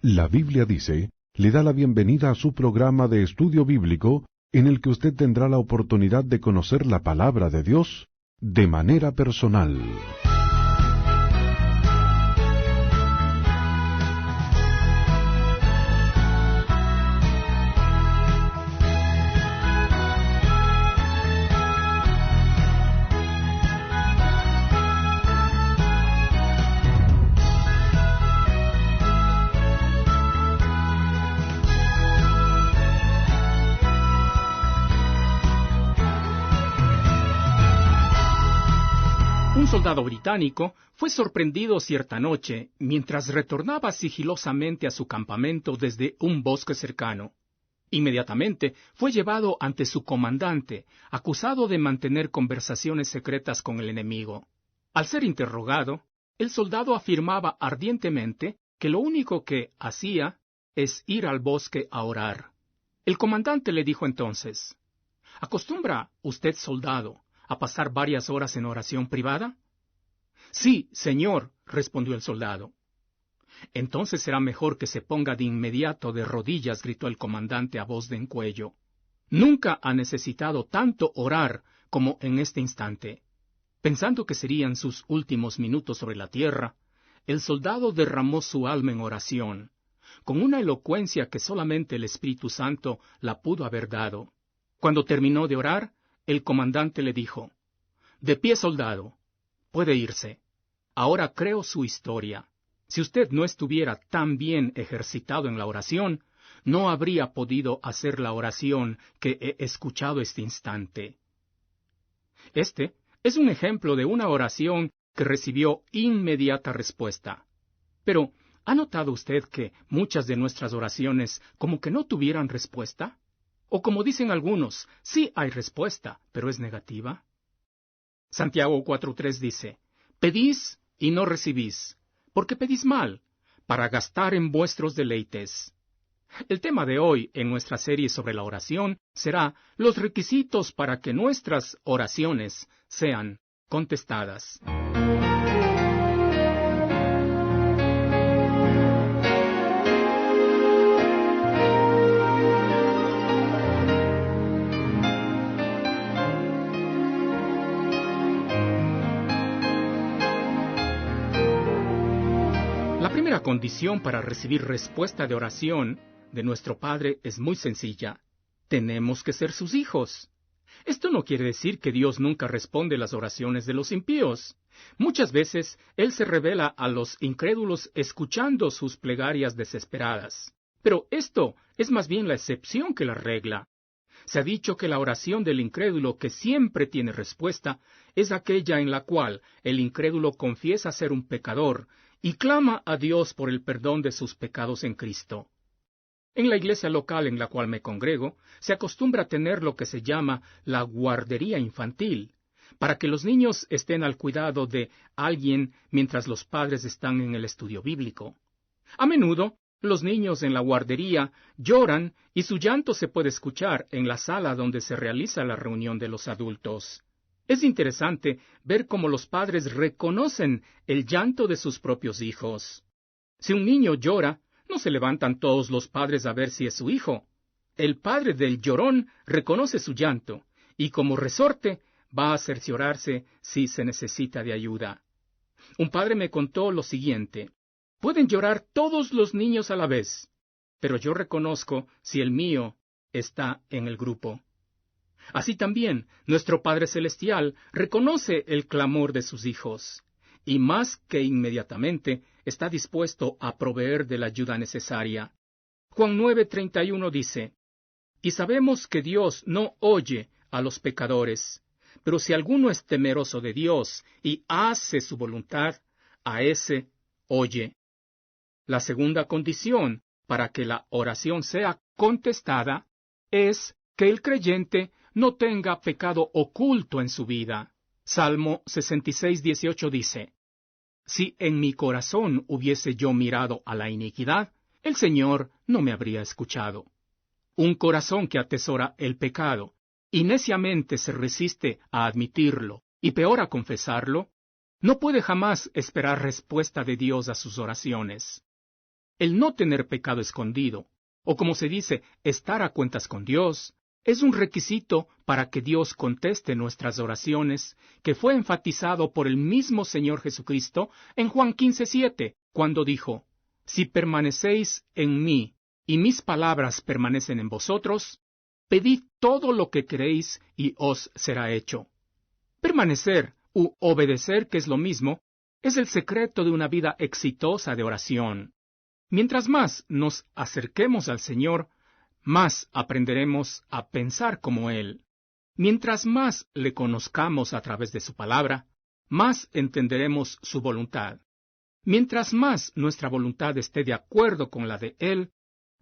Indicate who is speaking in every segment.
Speaker 1: La Biblia dice, le da la bienvenida a su programa de estudio bíblico, en el que usted tendrá la oportunidad de conocer la palabra de Dios de manera personal.
Speaker 2: Un soldado británico fue sorprendido cierta noche mientras retornaba sigilosamente a su campamento desde un bosque cercano. Inmediatamente fue llevado ante su comandante, acusado de mantener conversaciones secretas con el enemigo. Al ser interrogado, el soldado afirmaba ardientemente que lo único que hacía es ir al bosque a orar. El comandante le dijo entonces: ¿Acostumbra usted, soldado, a pasar varias horas en oración privada? Sí, señor, respondió el soldado. Entonces será mejor que se ponga de inmediato de rodillas, gritó el comandante a voz de encuello. Nunca ha necesitado tanto orar como en este instante. Pensando que serían sus últimos minutos sobre la tierra, el soldado derramó su alma en oración, con una elocuencia que solamente el Espíritu Santo la pudo haber dado. Cuando terminó de orar, el comandante le dijo: «De pie, soldado, puede irse. Ahora creo su historia. Si usted no estuviera tan bien ejercitado en la oración, no habría podido hacer la oración que he escuchado este instante». Este es un ejemplo de una oración que recibió inmediata respuesta. Pero, ¿ha notado usted que muchas de nuestras oraciones como que no tuvieran respuesta? O como dicen algunos, sí hay respuesta, pero es negativa. Santiago 4:3 dice: «Pedís y no recibís, porque pedís mal, para gastar en vuestros deleites». El tema de hoy en nuestra serie sobre la oración será los requisitos para que nuestras oraciones sean contestadas. La primera condición para recibir respuesta de oración de nuestro Padre es muy sencilla. Tenemos que ser sus hijos. Esto no quiere decir que Dios nunca responde las oraciones de los impíos. Muchas veces Él se revela a los incrédulos escuchando sus plegarias desesperadas. Pero esto es más bien la excepción que la regla. Se ha dicho que la oración del incrédulo que siempre tiene respuesta es aquella en la cual el incrédulo confiesa ser un pecador y clama a Dios por el perdón de sus pecados en Cristo. En la iglesia local en la cual me congrego, se acostumbra a tener lo que se llama la guardería infantil, para que los niños estén al cuidado de alguien mientras los padres están en el estudio bíblico. A menudo, los niños en la guardería lloran y su llanto se puede escuchar en la sala donde se realiza la reunión de los adultos. Es interesante ver cómo los padres reconocen el llanto de sus propios hijos. Si un niño llora, no se levantan todos los padres a ver si es su hijo. El padre del llorón reconoce su llanto y como resorte va a cerciorarse si se necesita de ayuda. Un padre me contó lo siguiente: «Pueden llorar todos los niños a la vez, pero yo reconozco si el mío está en el grupo». Así también, nuestro Padre Celestial reconoce el clamor de sus hijos, y más que inmediatamente está dispuesto a proveer de la ayuda necesaria. Juan 9:31 dice: «Y sabemos que Dios no oye a los pecadores, pero si alguno es temeroso de Dios y hace su voluntad, a ese oye». La segunda condición para que la oración sea contestada es que el creyente no tenga pecado oculto en su vida. Salmo 66:18 dice: «Si en mi corazón hubiese yo mirado a la iniquidad, el Señor no me habría escuchado». Un corazón que atesora el pecado y neciamente se resiste a admitirlo y peor a confesarlo, no puede jamás esperar respuesta de Dios a sus oraciones. el no tener pecado escondido, o como se dice, estar a cuentas con Dios, es un requisito para que Dios conteste nuestras oraciones, que fue enfatizado por el mismo Señor Jesucristo en Juan 15:7, cuando dijo: «Si permanecéis en mí, y mis palabras permanecen en vosotros, pedid todo lo que queréis y os será hecho». Permanecer u obedecer, que es lo mismo, es el secreto de una vida exitosa de oración. Mientras más nos acerquemos al Señor, más aprenderemos a pensar como Él. Mientras más le conozcamos a través de su palabra, más entenderemos su voluntad. Mientras más nuestra voluntad esté de acuerdo con la de Él,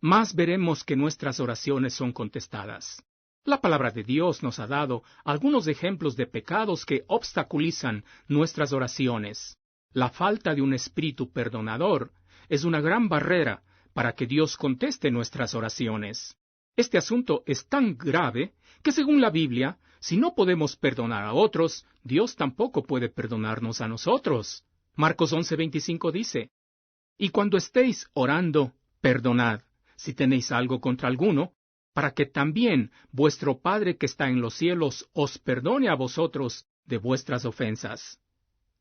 Speaker 2: más veremos que nuestras oraciones son contestadas. La palabra de Dios nos ha dado algunos ejemplos de pecados que obstaculizan nuestras oraciones. La falta de un espíritu perdonador es una gran barrera para que Dios conteste nuestras oraciones. Este asunto es tan grave que, según la Biblia, si no podemos perdonar a otros, Dios tampoco puede perdonarnos a nosotros. Marcos 11:25 dice: «Y cuando estéis orando, perdonad, si tenéis algo contra alguno, para que también vuestro Padre que está en los cielos os perdone a vosotros de vuestras ofensas».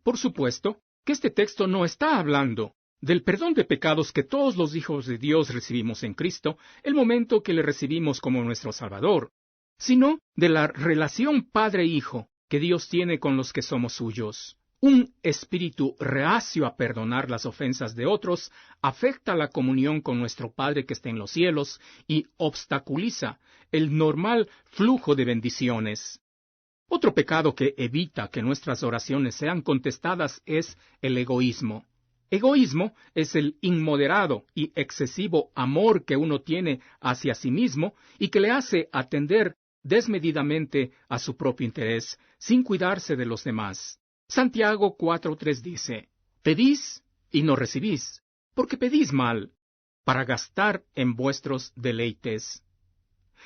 Speaker 2: Por supuesto que este texto no está hablando del perdón de pecados que todos los hijos de Dios recibimos en Cristo, el momento que le recibimos como nuestro Salvador, sino de la relación padre-hijo que Dios tiene con los que somos suyos. Un espíritu reacio a perdonar las ofensas de otros afecta la comunión con nuestro Padre que está en los cielos y obstaculiza el normal flujo de bendiciones. Otro pecado que evita que nuestras oraciones sean contestadas es el egoísmo. Egoísmo es el inmoderado y excesivo amor que uno tiene hacia sí mismo y que le hace atender desmedidamente a su propio interés, sin cuidarse de los demás. Santiago 4:3 dice: «Pedís y no recibís, porque pedís mal, para gastar en vuestros deleites».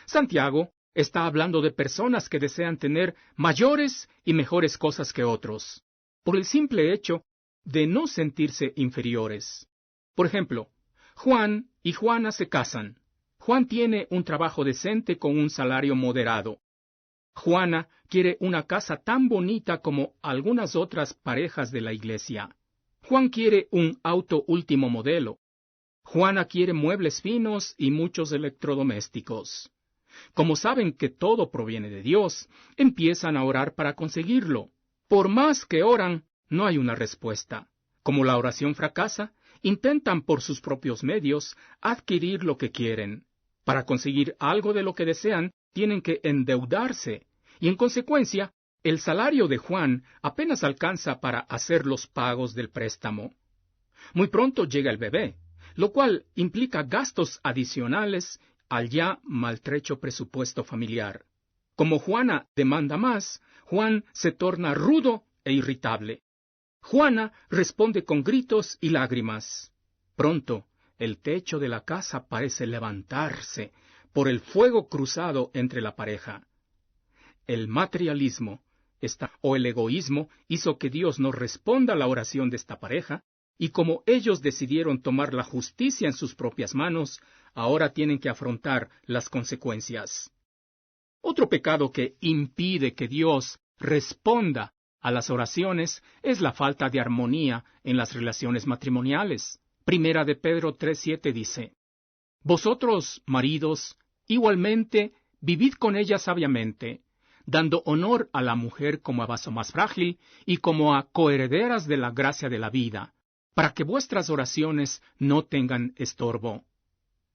Speaker 2: Santiago está hablando de personas que desean tener mayores y mejores cosas que otros, por el simple hecho de no sentirse inferiores. Por ejemplo, Juan y Juana se casan. Juan tiene un trabajo decente con un salario moderado. Juana quiere una casa tan bonita como algunas otras parejas de la iglesia. Juan quiere un auto último modelo. Juana quiere muebles finos y muchos electrodomésticos. Como saben que todo proviene de Dios, empiezan a orar para conseguirlo. Por más que oran, no hay una respuesta. Como la oración fracasa, intentan por sus propios medios adquirir lo que quieren. Para conseguir algo de lo que desean, tienen que endeudarse, y en consecuencia, el salario de Juan apenas alcanza para hacer los pagos del préstamo. Muy pronto llega el bebé, lo cual implica gastos adicionales al ya maltrecho presupuesto familiar. Como Juana demanda más, Juan se torna rudo e irritable. Juana responde con gritos y lágrimas. Pronto, el techo de la casa parece levantarse por el fuego cruzado entre la pareja. El materialismo o el egoísmo hizo que Dios no responda a la oración de esta pareja, y como ellos decidieron tomar la justicia en sus propias manos, ahora tienen que afrontar las consecuencias. Otro pecado que impide que Dios responda a las oraciones es la falta de armonía en las relaciones matrimoniales. Primera de Pedro 3:7 dice: «Vosotros, maridos, igualmente, vivid con ella sabiamente, dando honor a la mujer como a vaso más frágil y como a coherederas de la gracia de la vida, para que vuestras oraciones no tengan estorbo».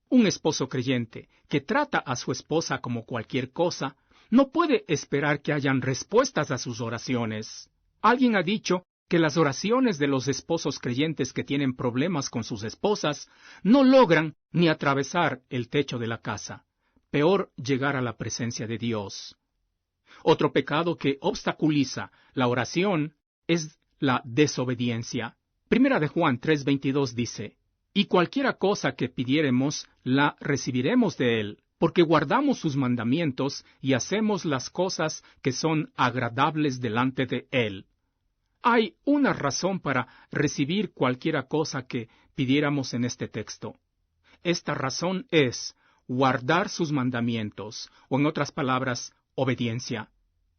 Speaker 2: Un esposo creyente que trata a su esposa como cualquier cosa no puede esperar que hayan respuestas a sus oraciones. Alguien ha dicho que las oraciones de los esposos creyentes que tienen problemas con sus esposas no logran ni atravesar el techo de la casa. Peor, llegar a la presencia de Dios. Otro pecado que obstaculiza la oración es la desobediencia. Primera de Juan 3:22 dice: «Y cualquiera cosa que pidiéremos, la recibiremos de él, porque guardamos sus mandamientos y hacemos las cosas que son agradables delante de él». Hay una razón para recibir cualquiera cosa que pidiéramos en este texto. Esta razón es guardar sus mandamientos, o en otras palabras, obediencia.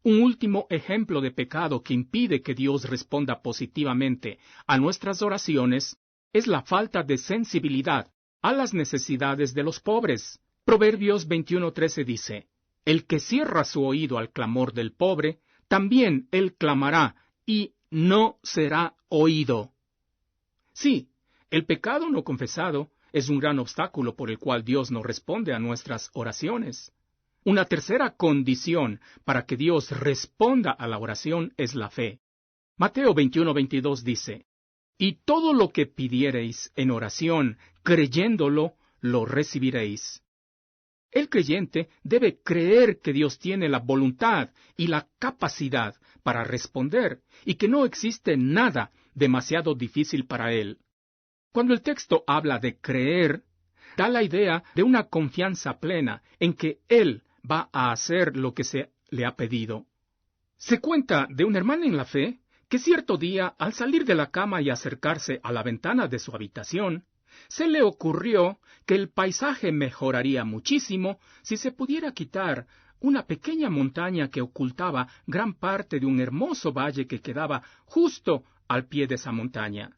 Speaker 2: Un último ejemplo de pecado que impide que Dios responda positivamente a nuestras oraciones es la falta de sensibilidad a las necesidades de los pobres. Proverbios 21:13 dice, «El que cierra su oído al clamor del pobre, también él clamará y no será oído». Sí, el pecado no confesado es un gran obstáculo por el cual Dios no responde a nuestras oraciones. Una tercera condición para que Dios responda a la oración es la fe. Mateo 21:22 dice, «Y todo lo que pidiereis en oración, creyéndolo, lo recibiréis». El creyente debe creer que Dios tiene la voluntad y la capacidad para responder y que no existe nada demasiado difícil para él. Cuando el texto habla de creer, da la idea de una confianza plena en que Él va a hacer lo que se le ha pedido. Se cuenta de una hermana en la fe que cierto día, al salir de la cama y acercarse a la ventana de su habitación, se le ocurrió que el paisaje mejoraría muchísimo si se pudiera quitar una pequeña montaña que ocultaba gran parte de un hermoso valle que quedaba justo al pie de esa montaña.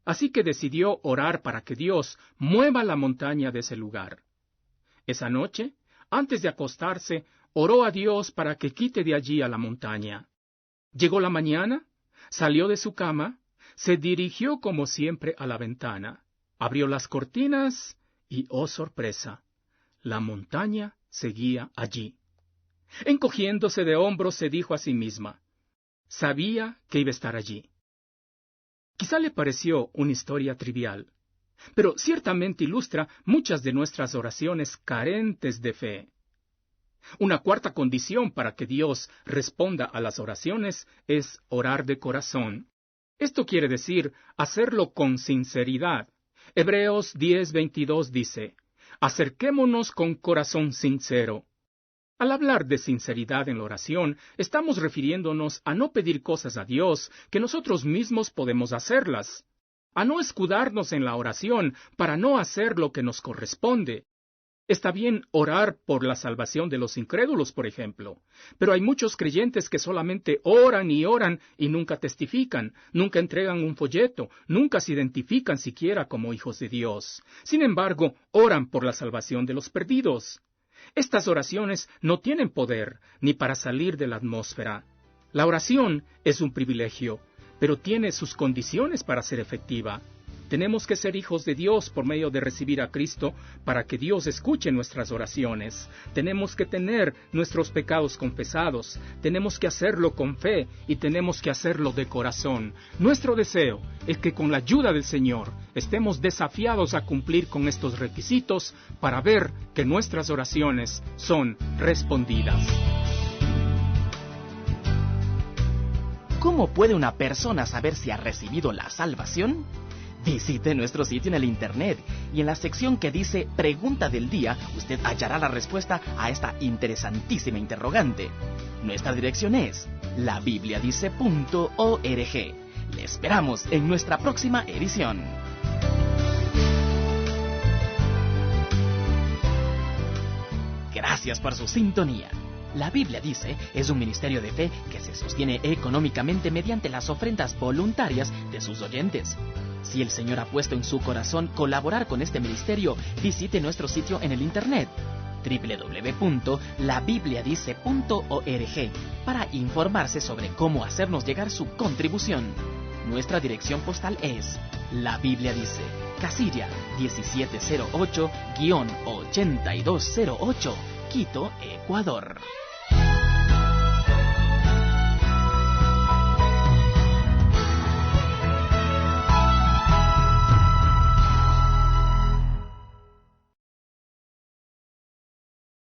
Speaker 2: Así que decidió orar para que Dios mueva la montaña de ese lugar. Esa noche, antes de acostarse, oró a Dios para que quite de allí a la montaña. Llegó la mañana, salió de su cama, se dirigió como siempre a la ventana, abrió las cortinas y, oh sorpresa, la montaña seguía allí. Encogiéndose de hombros, se dijo a sí misma, sabía que iba a estar allí. Quizá le pareció una historia trivial, pero ciertamente ilustra muchas de nuestras oraciones carentes de fe. Una cuarta condición para que Dios responda a las oraciones es orar de corazón. Esto quiere decir hacerlo con sinceridad. Hebreos 10:22 dice, «Acerquémonos con corazón sincero». Al hablar de sinceridad en la oración, estamos refiriéndonos a no pedir cosas a Dios que nosotros mismos podemos hacerlas, a no escudarnos en la oración para no hacer lo que nos corresponde. Está bien orar por la salvación de los incrédulos, por ejemplo, pero hay muchos creyentes que solamente oran y nunca testifican, nunca entregan un folleto, nunca se identifican siquiera como hijos de Dios. Sin embargo, oran por la salvación de los perdidos. Estas oraciones no tienen poder ni para salir de la atmósfera. La oración es un privilegio, pero tiene sus condiciones para ser efectiva. Tenemos que ser hijos de Dios por medio de recibir a Cristo para que Dios escuche nuestras oraciones. Tenemos que tener nuestros pecados confesados. Tenemos que hacerlo con fe y tenemos que hacerlo de corazón. Nuestro deseo es que con la ayuda del Señor estemos desafiados a cumplir con estos requisitos para ver que nuestras oraciones son respondidas.
Speaker 3: ¿Cómo puede una persona saber si ha recibido la salvación? Visite nuestro sitio en el Internet y en la sección que dice Pregunta del Día, usted hallará la respuesta a esta interesantísima interrogante. Nuestra dirección es labibliadice.org. Le esperamos en nuestra próxima edición. Gracias por su sintonía. La Biblia Dice es un ministerio de fe que se sostiene económicamente mediante las ofrendas voluntarias de sus oyentes. Si el Señor ha puesto en su corazón colaborar con este ministerio, visite nuestro sitio en el Internet www.labibliadice.org para informarse sobre cómo hacernos llegar su contribución. Nuestra dirección postal es La Biblia Dice, casilla 1708-8208, Quito, Ecuador.